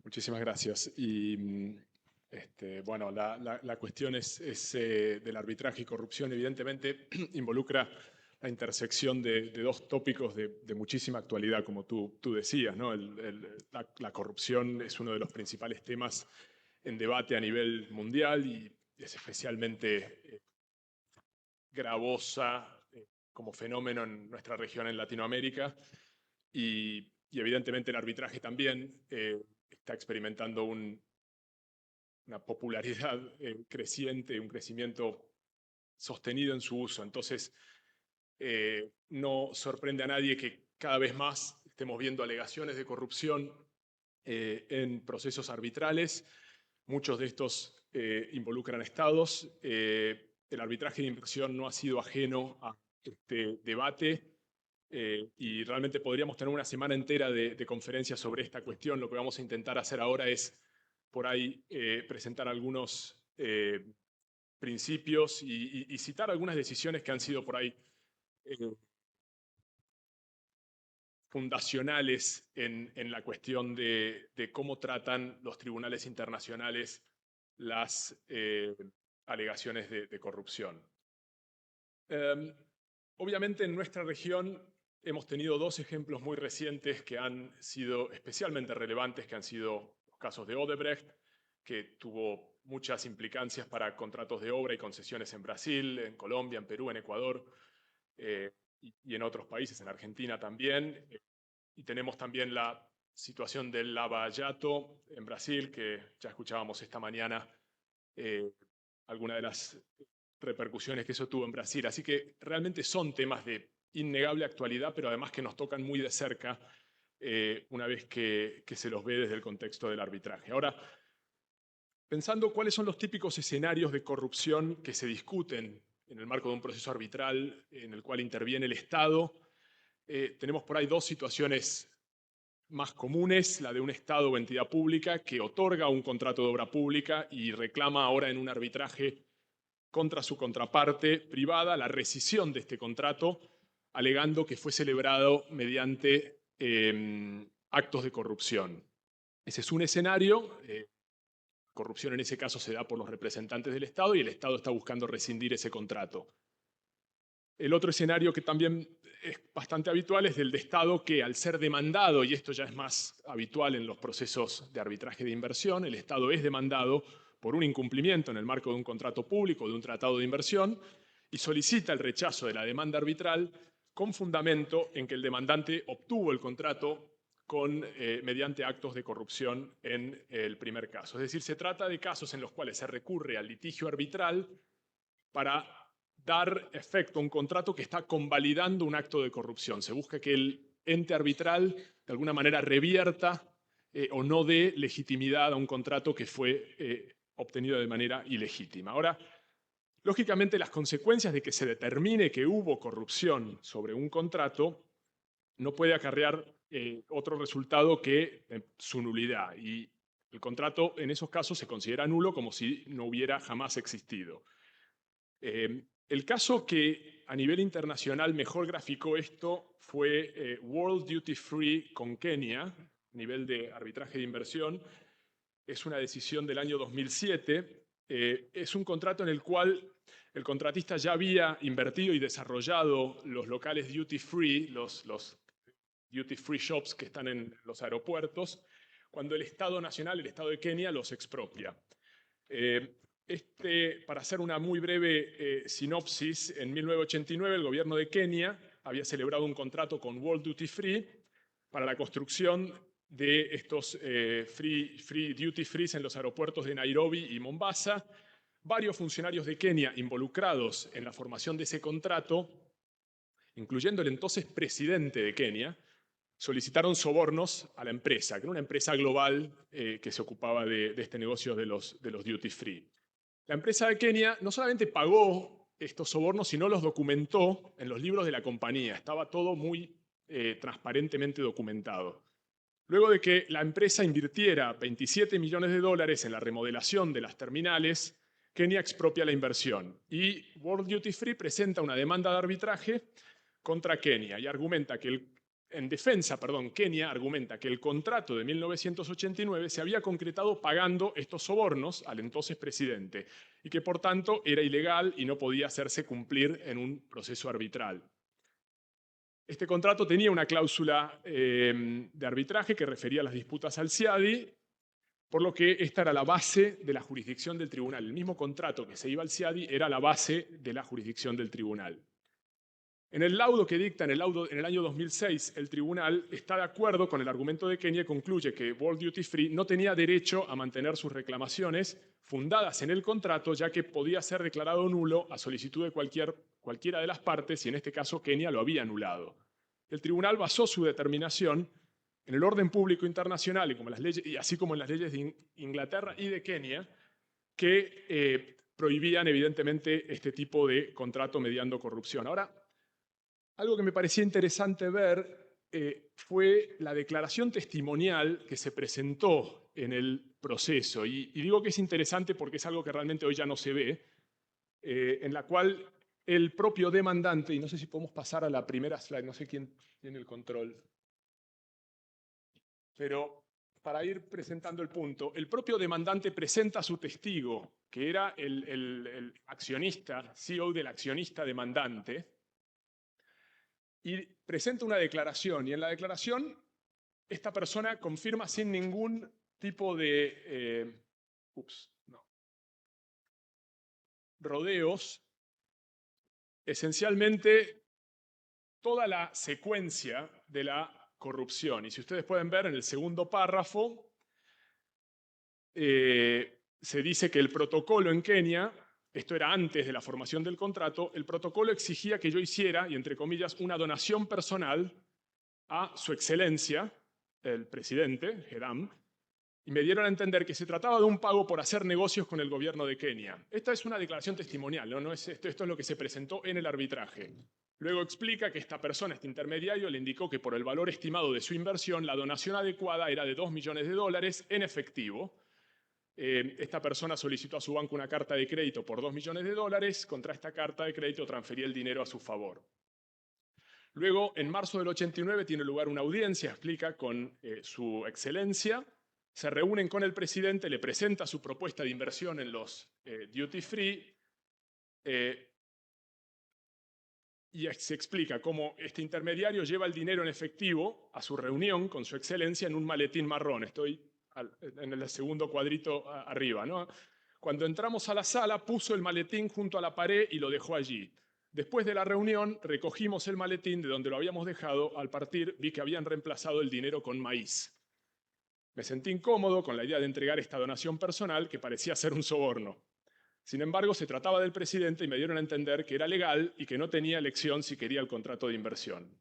Muchísimas gracias. Bueno, la cuestión del arbitraje y corrupción, evidentemente, involucra la intersección de dos tópicos de muchísima actualidad, como tú decías, ¿no? La corrupción es uno de los principales temas en debate a nivel mundial y es especialmente gravosa como fenómeno en nuestra región en Latinoamérica y evidentemente el arbitraje también está experimentando una popularidad creciente, un crecimiento sostenido en su uso. Entonces, no sorprende a nadie que cada vez más estemos viendo alegaciones de corrupción en procesos arbitrales. Muchos de estos involucran estados. El arbitraje de inversión no ha sido ajeno a este debate y realmente podríamos tener una semana entera de conferencias sobre esta cuestión. Lo que vamos a intentar hacer ahora es por ahí presentar algunos principios y citar algunas decisiones que han sido por ahí eh, fundacionales en la cuestión de cómo tratan los tribunales internacionales las alegaciones de corrupción. Obviamente en nuestra región hemos tenido dos ejemplos muy recientes que han sido especialmente relevantes, que han sido los casos de Odebrecht, que tuvo muchas implicancias para contratos de obra y concesiones en Brasil, en Colombia, en Perú, en Ecuador y en otros países, en Argentina también. Y tenemos también la situación del Lava Jato en Brasil, que ya escuchábamos esta mañana algunas de las repercusiones que eso tuvo en Brasil. Así que realmente son temas de innegable actualidad, pero además que nos tocan muy de cerca una vez que se los ve desde el contexto del arbitraje. Ahora, pensando cuáles son los típicos escenarios de corrupción que se discuten en el marco de un proceso arbitral en el cual interviene el Estado, tenemos por ahí dos situaciones más comunes, la de un Estado o entidad pública que otorga un contrato de obra pública y reclama ahora en un arbitraje contra su contraparte privada la rescisión de este contrato, alegando que fue celebrado mediante actos de corrupción. Ese es un escenario. Corrupción en ese caso se da por los representantes del Estado y el Estado está buscando rescindir ese contrato. El otro escenario que también es bastante habitual es del de Estado que, al ser demandado, y esto ya es más habitual en los procesos de arbitraje de inversión, el Estado es demandado por un incumplimiento en el marco de un contrato público, de un tratado de inversión, y solicita el rechazo de la demanda arbitral con fundamento en que el demandante obtuvo el contrato mediante actos de corrupción en el primer caso. Es decir, se trata de casos en los cuales se recurre al litigio arbitral para dar efecto a un contrato que está convalidando un acto de corrupción. Se busca que el ente arbitral de alguna manera revierta o no dé legitimidad a un contrato que fue obtenido de manera ilegítima. Ahora, lógicamente, las consecuencias de que se determine que hubo corrupción sobre un contrato no puede acarrear otro resultado que su nulidad. Y el contrato en esos casos se considera nulo como si no hubiera jamás existido. El caso que a nivel internacional mejor graficó esto fue World Duty Free con Kenia, a nivel de arbitraje de inversión. Es una decisión del año 2007. Es un contrato en el cual el contratista ya había invertido y desarrollado los locales duty free, los duty free shops que están en los aeropuertos, cuando el Estado nacional, el Estado de Kenia, los expropia. Para hacer una muy breve sinopsis, en 1989 el gobierno de Kenia había celebrado un contrato con World Duty Free para la construcción de estos free duty free en los aeropuertos de Nairobi y Mombasa. Varios funcionarios de Kenia involucrados en la formación de ese contrato, incluyendo el entonces presidente de Kenia, solicitaron sobornos a la empresa, que era una empresa global que se ocupaba de este negocio de los duty free. La empresa de Kenia no solamente pagó estos sobornos, sino los documentó en los libros de la compañía. Estaba todo muy transparentemente documentado. Luego de que la empresa invirtiera 27 millones de dólares en la remodelación de las terminales, Kenia expropia la inversión y World Duty Free presenta una demanda de arbitraje contra Kenia y argumenta que En defensa, Kenia argumenta que el contrato de 1989 se había concretado pagando estos sobornos al entonces presidente y que por tanto era ilegal y no podía hacerse cumplir en un proceso arbitral. Este contrato tenía una cláusula de arbitraje que refería a las disputas al CIADI, por lo que esta era la base de la jurisdicción del tribunal. El mismo contrato que se iba al CIADI era la base de la jurisdicción del tribunal. En el laudo que dicta en el año 2006, el tribunal está de acuerdo con el argumento de Kenia y concluye que World Duty Free no tenía derecho a mantener sus reclamaciones fundadas en el contrato, ya que podía ser declarado nulo a solicitud de cualquiera de las partes, y en este caso Kenia lo había anulado. El tribunal basó su determinación en el orden público internacional y así como en las leyes de Inglaterra y de Kenia, que prohibían evidentemente este tipo de contrato mediando corrupción. Ahora, algo que me parecía interesante ver fue la declaración testimonial que se presentó en el proceso. Y digo que es interesante porque es algo que realmente hoy ya no se ve, en la cual el propio demandante, y no sé si podemos pasar a la primera slide, no sé quién tiene el control, pero para ir presentando el punto, el propio demandante presenta a su testigo, que era el accionista, CEO del accionista demandante, y presenta una declaración, y en la declaración esta persona confirma sin ningún tipo de rodeos, esencialmente toda la secuencia de la corrupción. Y si ustedes pueden ver en el segundo párrafo, se dice que el protocolo en Kenia, esto era antes de la formación del contrato, el protocolo exigía que yo hiciera, y entre comillas, una donación personal a su excelencia, el presidente, Heram, y me dieron a entender que se trataba de un pago por hacer negocios con el gobierno de Kenia. Esta es una declaración testimonial, ¿no? Esto es lo que se presentó en el arbitraje. Luego explica que esta persona, este intermediario, le indicó que por el valor estimado de su inversión, la donación adecuada era de $2 millones en efectivo. Esta persona solicitó a su banco una carta de crédito por $2 millones. Contra esta carta de crédito transfería el dinero a su favor. Luego, en marzo del 89, tiene lugar una audiencia, explica, con su excelencia. Se reúnen con el presidente, le presenta su propuesta de inversión en los duty free y se explica cómo este intermediario lleva el dinero en efectivo a su reunión con su excelencia en un maletín marrón. Estoy en el segundo cuadrito arriba, ¿no? Cuando entramos a la sala, puso el maletín junto a la pared y lo dejó allí. Después de la reunión, recogimos el maletín de donde lo habíamos dejado. Al partir, vi que habían reemplazado el dinero con maíz. Me sentí incómodo con la idea de entregar esta donación personal que parecía ser un soborno. Sin embargo, se trataba del presidente y me dieron a entender que era legal y que no tenía elección si quería el contrato de inversión.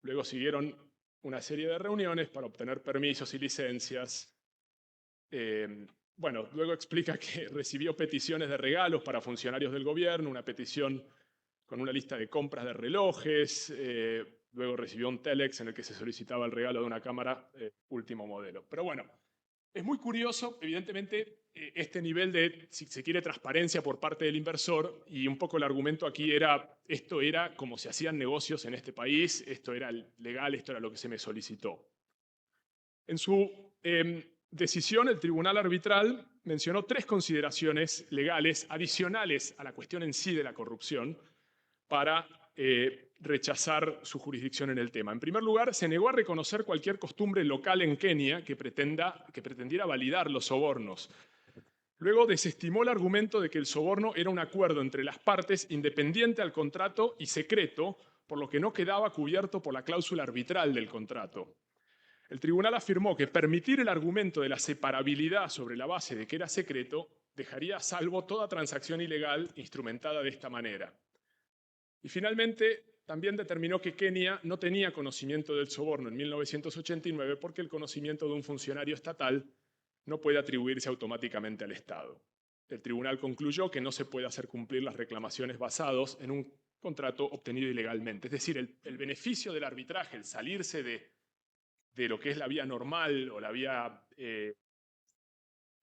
Luego siguieron una serie de reuniones para obtener permisos y licencias. Luego explica que recibió peticiones de regalos para funcionarios del gobierno, una petición con una lista de compras de relojes. Luego recibió un telex en el que se solicitaba el regalo de una cámara último modelo. Pero bueno, es muy curioso, evidentemente, este nivel de, si se quiere, transparencia por parte del inversor, y un poco el argumento aquí era, esto era como se hacían negocios en este país, esto era legal, esto era lo que se me solicitó. En su decisión, el tribunal arbitral mencionó 3 consideraciones legales adicionales a la cuestión en sí de la corrupción para rechazar su jurisdicción en el tema. En primer lugar, se negó a reconocer cualquier costumbre local en Kenia que pretendiera validar los sobornos. Luego desestimó el argumento de que el soborno era un acuerdo entre las partes independiente al contrato y secreto, por lo que no quedaba cubierto por la cláusula arbitral del contrato. El tribunal afirmó que permitir el argumento de la separabilidad sobre la base de que era secreto dejaría a salvo toda transacción ilegal instrumentada de esta manera. Y finalmente, también determinó que Kenia no tenía conocimiento del soborno en 1989 porque el conocimiento de un funcionario estatal no puede atribuirse automáticamente al Estado. El tribunal concluyó que no se puede hacer cumplir las reclamaciones basadas en un contrato obtenido ilegalmente. Es decir, el beneficio del arbitraje, el salirse de lo que es la vía normal o la vía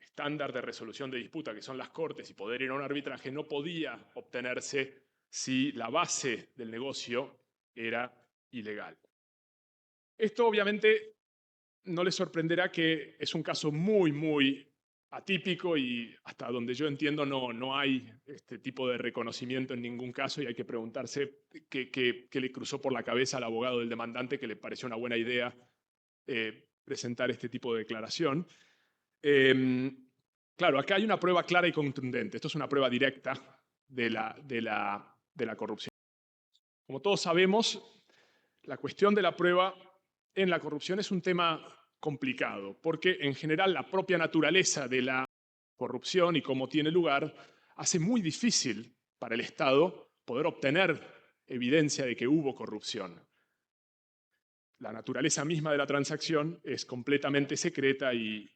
estándar de resolución de disputa, que son las cortes, y poder ir a un arbitraje, no podía obtenerse si la base del negocio era ilegal. Esto obviamente no les sorprenderá que es un caso muy, muy atípico y hasta donde yo entiendo no hay este tipo de reconocimiento en ningún caso y hay que preguntarse qué le cruzó por la cabeza al abogado del demandante que le pareció una buena idea presentar este tipo de declaración. Claro, acá hay una prueba clara y contundente. Esto es una prueba directa de la corrupción. Como todos sabemos, la cuestión de la prueba en la corrupción es un tema complicado, porque en general la propia naturaleza de la corrupción y cómo tiene lugar hace muy difícil para el Estado poder obtener evidencia de que hubo corrupción. La naturaleza misma de la transacción es completamente secreta y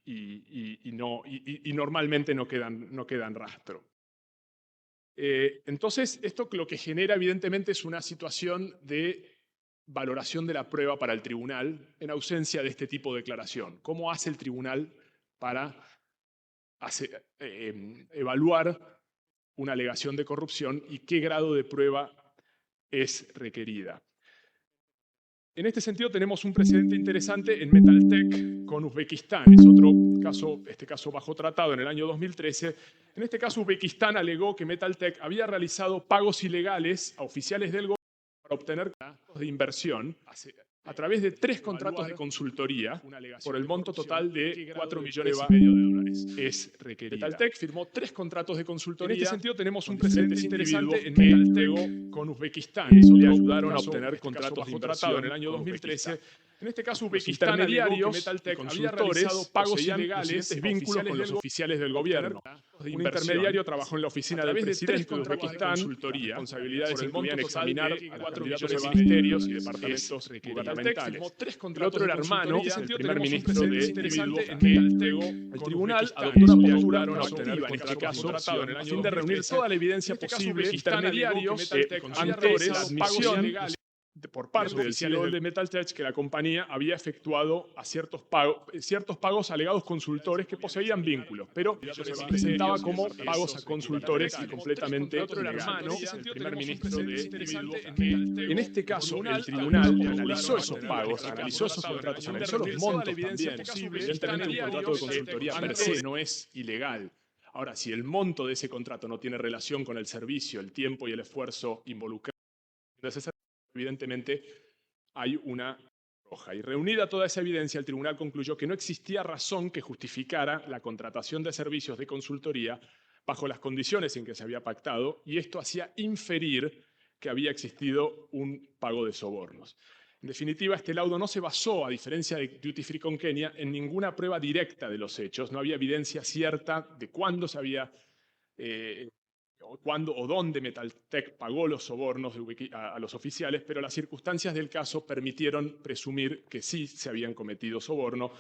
normalmente no quedan rastro. Entonces, esto lo que genera evidentemente es una situación de valoración de la prueba para el tribunal en ausencia de este tipo de declaración. ¿Cómo hace el tribunal para evaluar una alegación de corrupción y qué grado de prueba es requerida? En este sentido tenemos un precedente interesante en Metaltech con Uzbekistán. Es otro caso, este caso bajo tratado en el año 2013. En este caso Uzbekistán alegó que Metaltech había realizado pagos ilegales a oficiales del gobierno para obtener contratos de inversión a través de 3 contratos de consultoría por el monto total de 4,5 millones de dólares. Es requerida. Metaltech firmó 3 contratos de consultoría. En este sentido tenemos un precedente interesante en Metaltech con Uzbekistán. Le ayudaron a obtener contratos de inversión en el año 2013. En este caso, Uzbekistán alegó que Metaltech había realizado pagos ilegales vínculos con los oficiales del gobierno. Un intermediario trabajó en la oficina del presidente de Uzbekistán. Consultoría, responsabilidades incluían examinar a 4 millones de ministerios y departamentos gubernamentales. El otro era hermano, el primer ministro de individuo que el tribunal adoptó una postura proactiva en este caso a fin de reunir toda la evidencia posible intermediarios ante la admisión por parte del CEO de Metaltech que la compañía había efectuado a ciertos pagos alegados consultores que poseían vínculos, pero se presentaba como pagos a consultores completamente legales. El primer ministro de individuo que en este caso el tribunal analizó esos pagos, analizó esos contratos, analizó los montos también. Evidentemente un contrato de consultoría per se no es ilegal. Ahora, si el monto de ese contrato no tiene relación con el servicio, el tiempo y el esfuerzo involucrados, evidentemente hay una roja. Y reunida toda esa evidencia, el tribunal concluyó que no existía razón que justificara la contratación de servicios de consultoría bajo las condiciones en que se había pactado, y esto hacía inferir que había existido un pago de sobornos. En definitiva, este laudo no se basó, a diferencia de Duty Free con Kenia, en ninguna prueba directa de los hechos. No había evidencia cierta de cuándo se había cuándo o dónde Metaltech pagó los sobornos a los oficiales, pero las circunstancias del caso permitieron presumir que sí se habían cometido sobornos.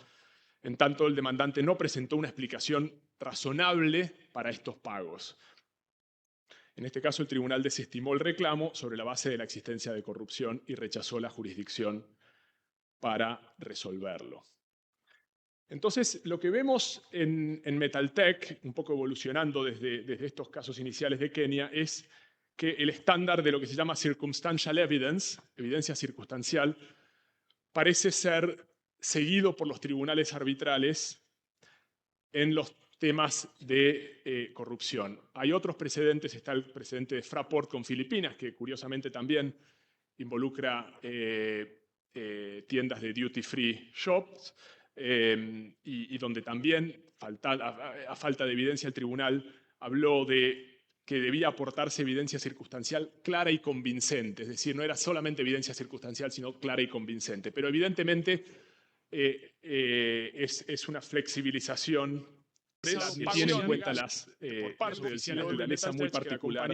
En tanto, el demandante no presentó una explicación razonable para estos pagos. En este caso, el tribunal desestimó el reclamo sobre la base de la existencia de corrupción y rechazó la jurisdicción para resolverlo. Entonces, lo que vemos en Metaltech, un poco evolucionando desde estos casos iniciales de Kenia, es que el estándar de lo que se llama circumstantial evidence, evidencia circunstancial, parece ser seguido por los tribunales arbitrales en los temas de corrupción. Hay otros precedentes, está el precedente de Fraport con Filipinas, que curiosamente también involucra tiendas de duty free shops, y donde también, a falta de evidencia, el tribunal habló de que debía aportarse evidencia circunstancial clara y convincente, es decir, no era solamente evidencia circunstancial, sino clara y convincente. Pero evidentemente es una flexibilización que tiene en cuenta por parte del naturaleza muy particular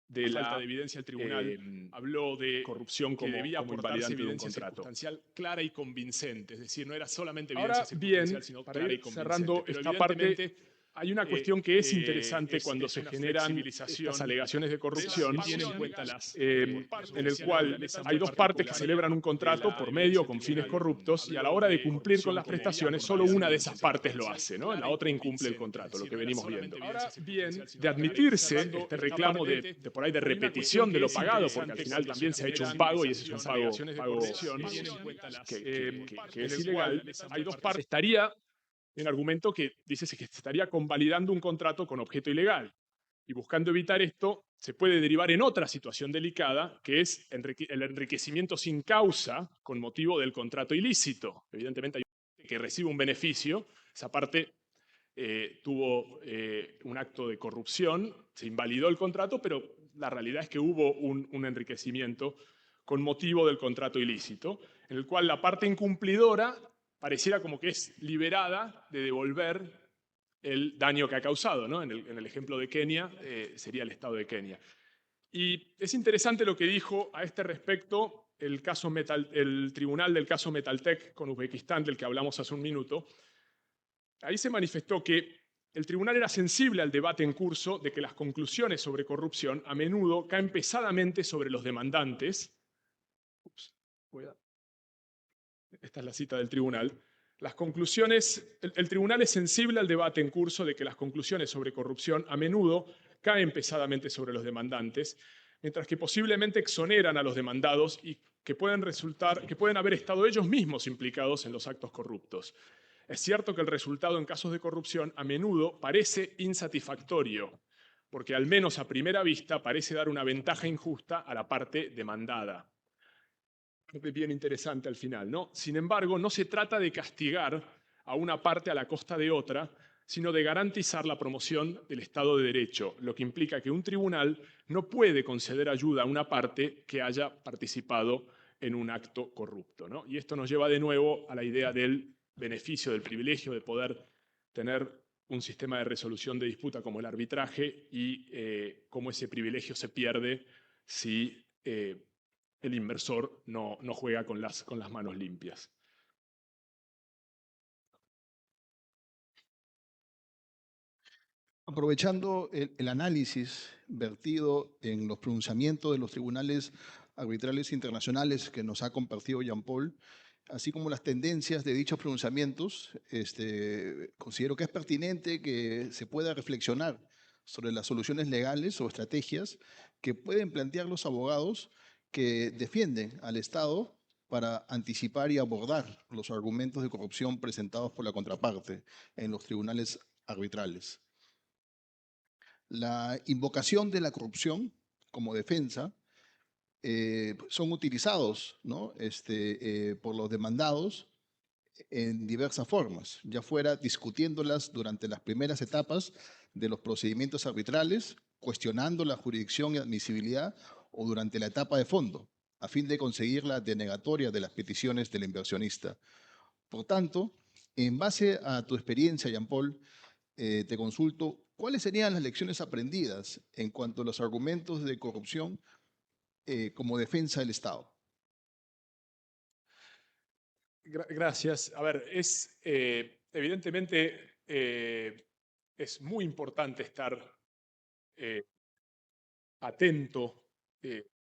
de la falta de evidencia. El tribunal habló de corrupción como debía aportarse evidencia circunstancial clara y convincente, es decir, no era solamente evidencia circunstancial, sino clara y convincente. Cerrando esta parte, hay una cuestión que es interesante cuando se generan estas alegaciones de corrupción, en el cual hay dos partes que celebran un contrato por medio o con fines corruptos, y a la hora de cumplir con las prestaciones, solo una de esas partes lo hace, ¿no? La otra incumple el contrato, lo que venimos viendo. Ahora bien, de admitirse este reclamo de por ahí de repetición de lo pagado, porque al final también se ha hecho un pago y ese es un pago que es ilegal, hay dos partes. Estaría un argumento que dice que se estaría convalidando un contrato con objeto ilegal. Y buscando evitar esto, se puede derivar en otra situación delicada, que es el enriquecimiento sin causa con motivo del contrato ilícito. Evidentemente hay gente que recibe un beneficio, esa parte tuvo un acto de corrupción, se invalidó el contrato, pero la realidad es que hubo un enriquecimiento con motivo del contrato ilícito, en el cual la parte incumplidora pareciera como que es liberada de devolver el daño que ha causado, ¿no? En el ejemplo de Kenia, sería el Estado de Kenia. Y es interesante lo que dijo a este respecto el tribunal del caso Metaltech con Uzbekistán, del que hablamos hace un minuto. Ahí se manifestó que el tribunal era sensible al debate en curso de que las conclusiones sobre corrupción a menudo caen pesadamente sobre los demandantes. Esta es la cita del tribunal. El tribunal es sensible al debate en curso de que las conclusiones sobre corrupción a menudo caen pesadamente sobre los demandantes, mientras que posiblemente exoneran a los demandados y que pueden haber estado ellos mismos implicados en los actos corruptos. Es cierto que el resultado en casos de corrupción a menudo parece insatisfactorio, porque al menos a primera vista parece dar una ventaja injusta a la parte demandada. Bien interesante al final, ¿no? Sin embargo, no se trata de castigar a una parte a la costa de otra, sino de garantizar la promoción del Estado de Derecho, lo que implica que un tribunal no puede conceder ayuda a una parte que haya participado en un acto corrupto, ¿no? Y esto nos lleva de nuevo a la idea del beneficio, del privilegio de poder tener un sistema de resolución de disputa como el arbitraje y cómo ese privilegio se pierde si el inversor no juega con las manos limpias. Aprovechando el análisis vertido en los pronunciamientos de los tribunales arbitrales internacionales que nos ha compartido Jean-Paul, así como las tendencias de dichos pronunciamientos, considero que es pertinente que se pueda reflexionar sobre las soluciones legales o estrategias que pueden plantear los abogados que defienden al Estado para anticipar y abordar los argumentos de corrupción presentados por la contraparte en los tribunales arbitrales. La invocación de la corrupción como defensa son utilizados, ¿no? Por los demandados en diversas formas, ya fuera discutiéndolas durante las primeras etapas de los procedimientos arbitrales, cuestionando la jurisdicción y admisibilidad, o durante la etapa de fondo, a fin de conseguir la denegatoria de las peticiones del inversionista. Por tanto, en base a tu experiencia, Jean-Paul, te consulto, ¿cuáles serían las lecciones aprendidas en cuanto a los argumentos de corrupción como defensa del Estado? Gracias. A ver, evidentemente es muy importante estar atento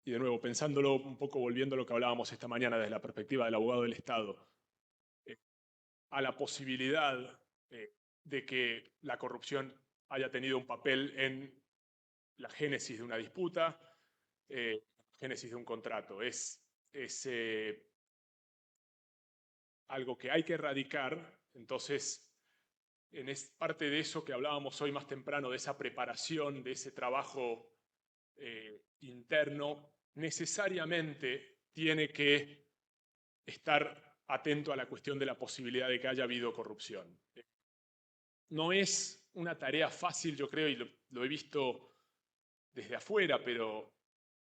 y de nuevo, pensándolo un poco, volviendo a lo que hablábamos esta mañana desde la perspectiva del abogado del Estado, a la posibilidad de que la corrupción haya tenido un papel en la génesis de una disputa, génesis de un contrato. Es algo que hay que erradicar. Entonces, es parte de eso que hablábamos hoy más temprano, de esa preparación, de ese trabajo interno, necesariamente tiene que estar atento a la cuestión de la posibilidad de que haya habido corrupción. No es una tarea fácil, yo creo, y lo he visto desde afuera, pero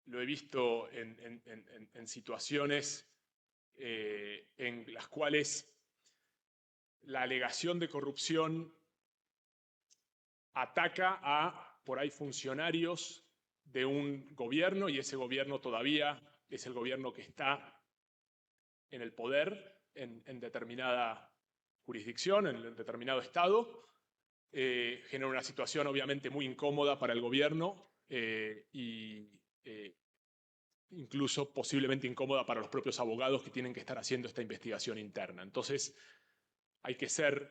lo he visto en situaciones en las cuales la alegación de corrupción ataca a, por ahí, funcionarios de un gobierno, y ese gobierno todavía es el gobierno que está en el poder en determinada jurisdicción, en determinado estado, genera una situación obviamente muy incómoda para el gobierno incluso posiblemente incómoda para los propios abogados que tienen que estar haciendo esta investigación interna. Entonces, hay que ser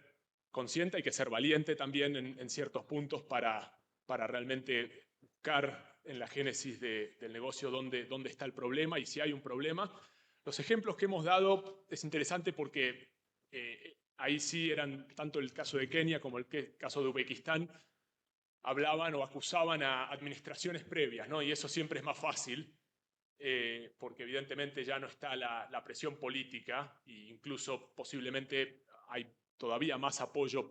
consciente, hay que ser valiente también en ciertos puntos para realmente buscar en la génesis del negocio dónde está el problema y si hay un problema. Los ejemplos que hemos dado es interesante porque ahí sí eran tanto el caso de Kenia como el caso de Uzbekistán, hablaban o acusaban a administraciones previas, ¿no? Y eso siempre es más fácil porque evidentemente ya no está la presión política e incluso posiblemente hay todavía más apoyo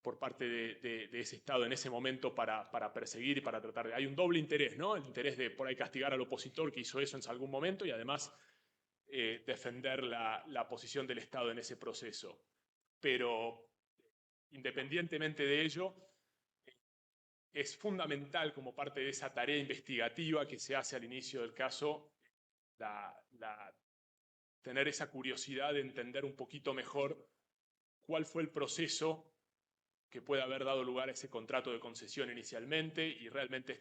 por parte de ese Estado en ese momento para perseguir y para tratar de... Hay un doble interés, ¿no? El interés de por ahí castigar al opositor que hizo eso en algún momento y además defender la posición del Estado en ese proceso. Pero independientemente de ello, es fundamental como parte de esa tarea investigativa que se hace al inicio del caso, tener esa curiosidad de entender un poquito mejor cuál fue el proceso que puede haber dado lugar a ese contrato de concesión inicialmente y realmente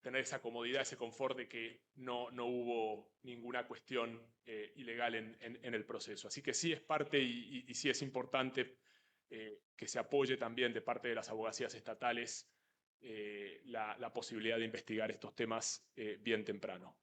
tener esa comodidad, ese confort de que no hubo ninguna cuestión ilegal en el proceso. Así que sí es parte y sí es importante que se apoye también de parte de las abogacías estatales la posibilidad de investigar estos temas bien temprano.